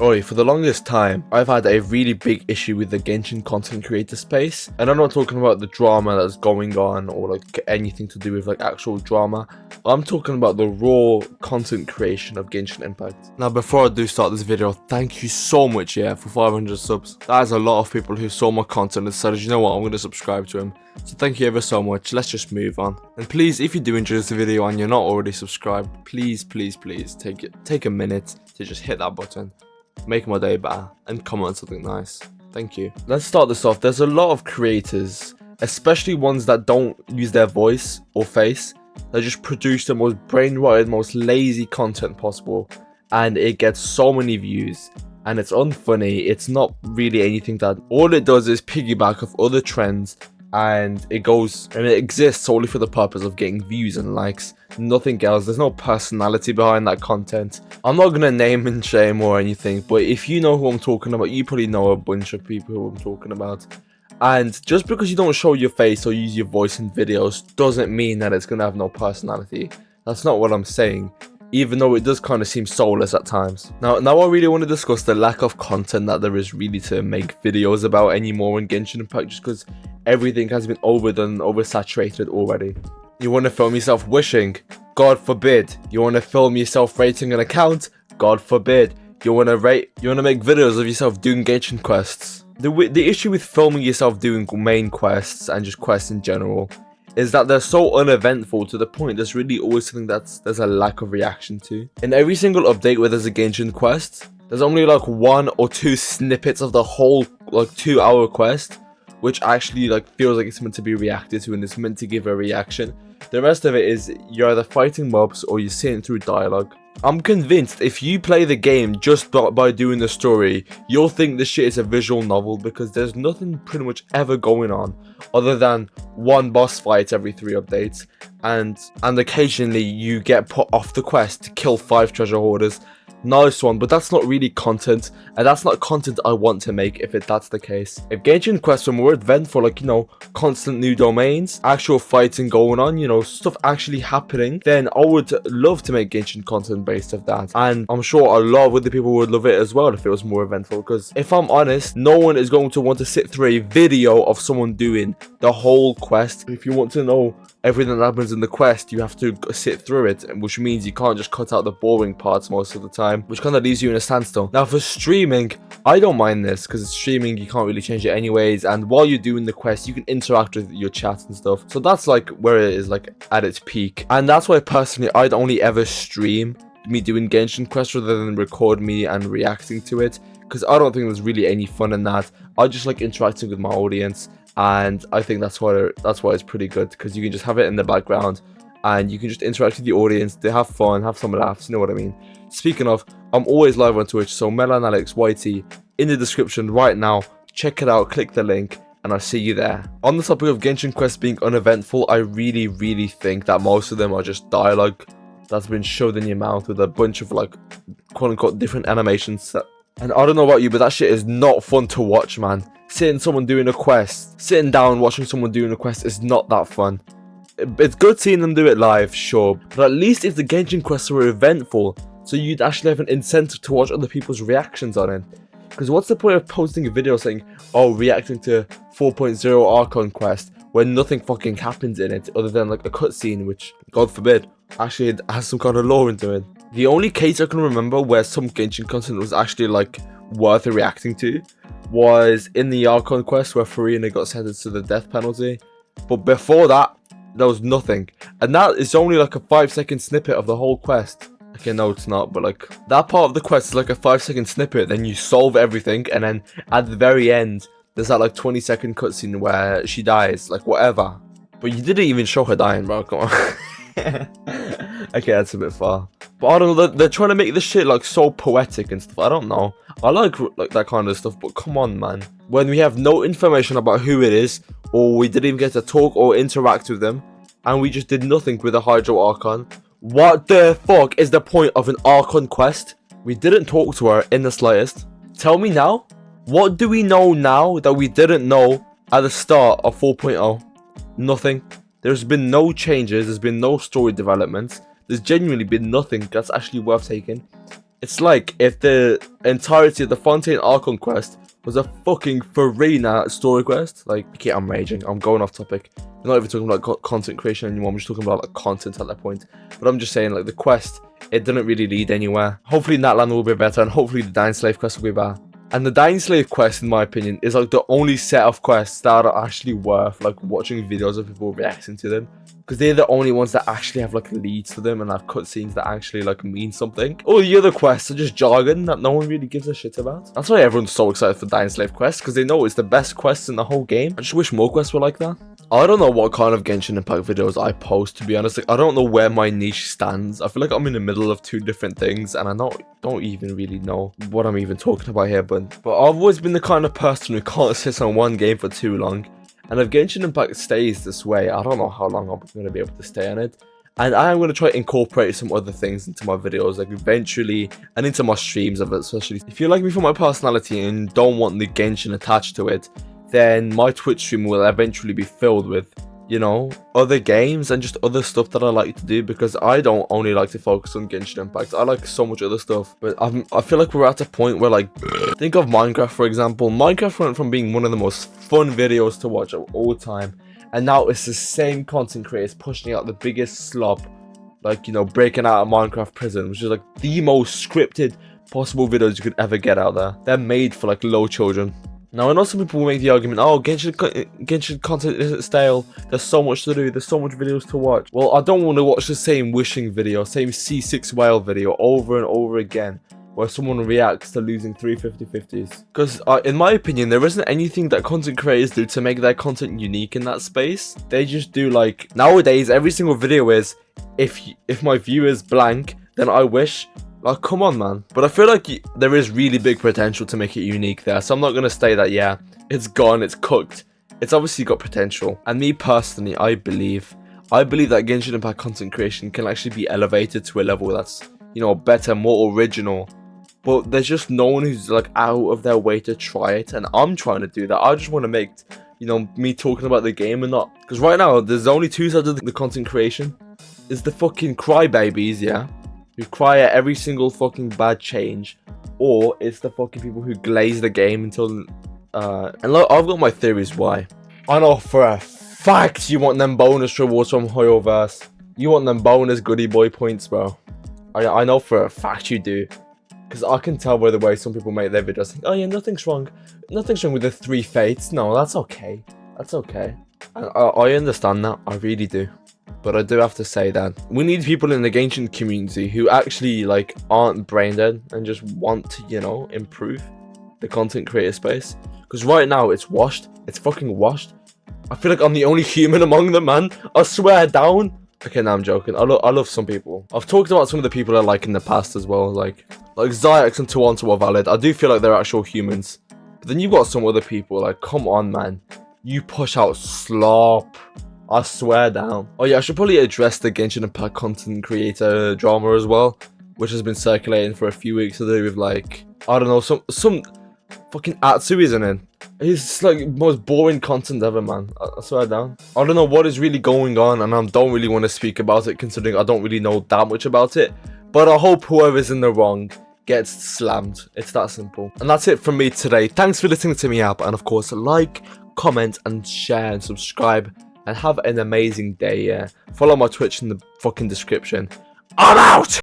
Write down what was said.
Oi, for the longest time, I've had a really big issue with the Genshin content creator space, and I'm not talking about the drama that's going on or like anything to do with like actual drama. I'm talking about the raw content creation of Genshin Impact. Now, before I do start this video, thank you so much, for 500 subs. That is a lot of people who saw my content and decided, you know what, I'm going to subscribe to him. So thank you ever so much. Let's just move on. And please, if you do enjoy this video and you're not already subscribed, please take a minute to just hit that button. Make my day better and comment something nice. Thank you. Let's start this off. There's a lot of creators, especially ones that don't use their voice or face, that just produce the most brain-rotted, most lazy content possible, and it gets so many views, and it's unfunny. It's not really anything that all it does is piggyback off other trends, and it exists solely for the purpose of getting views and likes, nothing else. There's no personality behind that content. I'm not gonna name and shame or anything, but if you know who I'm talking about, you probably know a bunch of people who I'm talking about. And just because you don't show your face or use your voice in videos doesn't mean that it's gonna have no personality. That's not what I'm saying, even though it does kind of seem soulless at times. Now I really want to discuss the lack of content that there is really to make videos about anymore in Genshin Impact, just because everything has been overdone, oversaturated already. You want to film yourself wishing? God forbid. You want to film yourself rating an account? God forbid. You want to make videos of yourself doing Genshin quests? The issue with filming yourself doing main quests and just quests in general is that they're so uneventful to the point there's really always something there's a lack of reaction to. In every single update where there's a Genshin quest, there's only like 1 or 2 snippets of the whole like 2-hour quest which actually like feels like it's meant to be reacted to and it's meant to give a reaction. The rest of it is you're either fighting mobs or you're sitting through dialogue. I'm convinced if you play the game just by doing the story, you'll think this shit is a visual novel, because there's nothing pretty much ever going on other than one boss fight every 3 updates, and occasionally you get put off the quest to kill 5 treasure hoarders. Nice one, but that's not really content, and that's not content I want to make if that's the case. If Genshin quests were more eventful, like, you know, constant new domains, actual fighting going on, you know, stuff actually happening, then I would love to make Genshin content based off that. And I'm sure a lot of other people would love it as well if it was more eventful, because if I'm honest, no one is going to want to sit through a video of someone doing the whole quest. If you want to know everything that happens in the quest, you have to sit through it, which means you can't just cut out the boring parts most of the time, which kind of leaves you in a standstill. Now for streaming, I don't mind this, because streaming you can't really change it anyways, and while you're doing the quest you can interact with your chat and stuff, so that's like where it is like at its peak. And that's why personally I'd only ever stream me doing Genshin quests rather than record me and reacting to it, because I don't think there's really any fun in that. I just like interacting with my audience, and I think that's why it's pretty good, because you can just have it in the background and you can just interact with the audience. They have fun, have some laughs, you know what I mean. Speaking of, I'm always live on Twitch, so Melon Alex YT in the description right now. Check it out, click the link, and I'll see you there. On the topic of Genshin quests being uneventful, I really think that most of them are just dialogue that's been shoved in your mouth with a bunch of like quote unquote different animations. And I don't know about you, but that shit is not fun to watch, man. Sitting down watching someone doing a quest is not that fun. It's good seeing them do it live, sure, but at least if the Genshin quests were eventful, so you'd actually have an incentive to watch other people's reactions on it. Because what's the point of posting a video saying, oh, reacting to 4.0 Archon quest, when nothing fucking happens in it other than like a cutscene, which, God forbid, actually has some kind of lore into it. The only case I can remember where some Genshin content was actually like worth reacting to was in the Archon quest where Farina got sentenced to the death penalty. But before that, there was nothing. And that is only like a 5-second snippet of the whole quest. Okay, no it's not, but like that part of the quest is like a 5-second snippet, then you solve everything, and then at the very end there's that like 20-second cutscene where she dies, like whatever. But you didn't even show her dying, bro, come on. Okay, that's a bit far. But I don't know, they're trying to make this shit like so poetic and stuff. I don't know. I like that kind of stuff, but come on, man. When we have no information about who it is, or we didn't even get to talk or interact with them, and we just did nothing with the Hydro Archon, what the fuck is the point of an Archon quest? We didn't talk to her in the slightest. Tell me now, what do we know now that we didn't know at the start of 4.0? Nothing. There's been no changes, there's been no story developments. There's genuinely been nothing that's actually worth taking. It's like if the entirety of the Fontaine Archon quest was a fucking Farina story quest. Like, okay, I'm raging. I'm going off topic. I'm not even talking about content creation anymore. I'm just talking about like content at that point. But I'm just saying, like, the quest, it didn't really lead anywhere. Hopefully Natlan will be better, and hopefully the Dying Slave quest will be better. And the Dying Slave quest, in my opinion, is like the only set of quests that are actually worth like watching videos of people reacting to them. Because they're the only ones that actually have like leads to them and have cutscenes that actually like mean something. All the other quests are just jargon that no one really gives a shit about. That's why everyone's so excited for Dying Slave quest, because they know it's the best quest in the whole game. I just wish more quests were like that. I don't know what kind of Genshin Impact videos I post, to be honest. Like, I don't know where my niche stands. I feel like I'm in the middle of two different things, and I don't even really know what I'm even talking about here. But I've always been the kind of person who can't sit on one game for too long. And if Genshin Impact stays this way, I don't know how long I'm going to be able to stay on it. And I am going to try to incorporate some other things into my videos, like eventually, and into my streams of it, especially. If you like me for my personality and don't want the Genshin attached to it, then my Twitch stream will eventually be filled with, you know, other games and just other stuff that I like to do, because I don't only like to focus on Genshin Impact. I like so much other stuff, but I feel like we're at a point where, like, think of Minecraft, for example. Minecraft went from being one of the most fun videos to watch of all time, and now it's the same content creators pushing out the biggest slop, like, you know, breaking out of Minecraft prison, which is like the most scripted possible videos you could ever get out there. They're made for like low children. Now, I know some people will make the argument, oh, Genshin content isn't stale, there's so much to do, there's so much videos to watch. Well, I don't want to watch the same wishing video, same C6 whale video over and over again, where someone reacts to losing 350-50s. Because, in my opinion, there isn't anything that content creators do to make their content unique in that space. They just do, like, nowadays, every single video is, if my view is blank, then I wish. Like, come on, man. But I feel like there is really big potential to make it unique there. So I'm not going to say that, yeah, it's gone, it's cooked. It's obviously got potential. And me personally, I believe that Genshin Impact content creation can actually be elevated to a level that's, you know, better, more original. But there's just no one who's, like, out of their way to try it. And I'm trying to do that. I just want to make, you know, me talking about the game and not. Because right now, there's only two sides of the content creation. It's the fucking crybabies, yeah, who cry at every single fucking bad change, or it's the fucking people who glaze the game until and look, I've got my theories why. I know for a fact you want them bonus rewards from Hoyoverse. You want them bonus goodie boy points, bro. I know for a fact you do, because I can tell by the way some people make their videos think, oh yeah, nothing's wrong with the 3 fates. No, that's okay, and I understand that, I really do. But I do have to say that we need people in the Genshin community who actually, like, aren't brain dead and just want to, you know, improve the content creator space. Because right now it's washed. It's fucking washed. I feel like I'm the only human among them, man. I swear down. Okay, now I'm joking. I love some people. I've talked about some of the people I like in the past as well. Like Zyx and Tuanto are valid. I do feel like they're actual humans. But then you've got some other people, like, come on, man. You push out slop. I swear down. Oh yeah, I should probably address the Genshin Impact content creator drama as well, which has been circulating for a few weeks to do with, like, I don't know, some fucking Atsu, isn't it? It's like most boring content ever, man. I swear down. I don't know what is really going on, and I don't really want to speak about it considering I don't really know that much about it. But I hope whoever's in the wrong gets slammed. It's that simple. And that's it from me today. Thanks for listening to me out, and of course, like, comment, and share, and subscribe. And have an amazing day, yeah. Follow my Twitch in the fucking description. I'm out!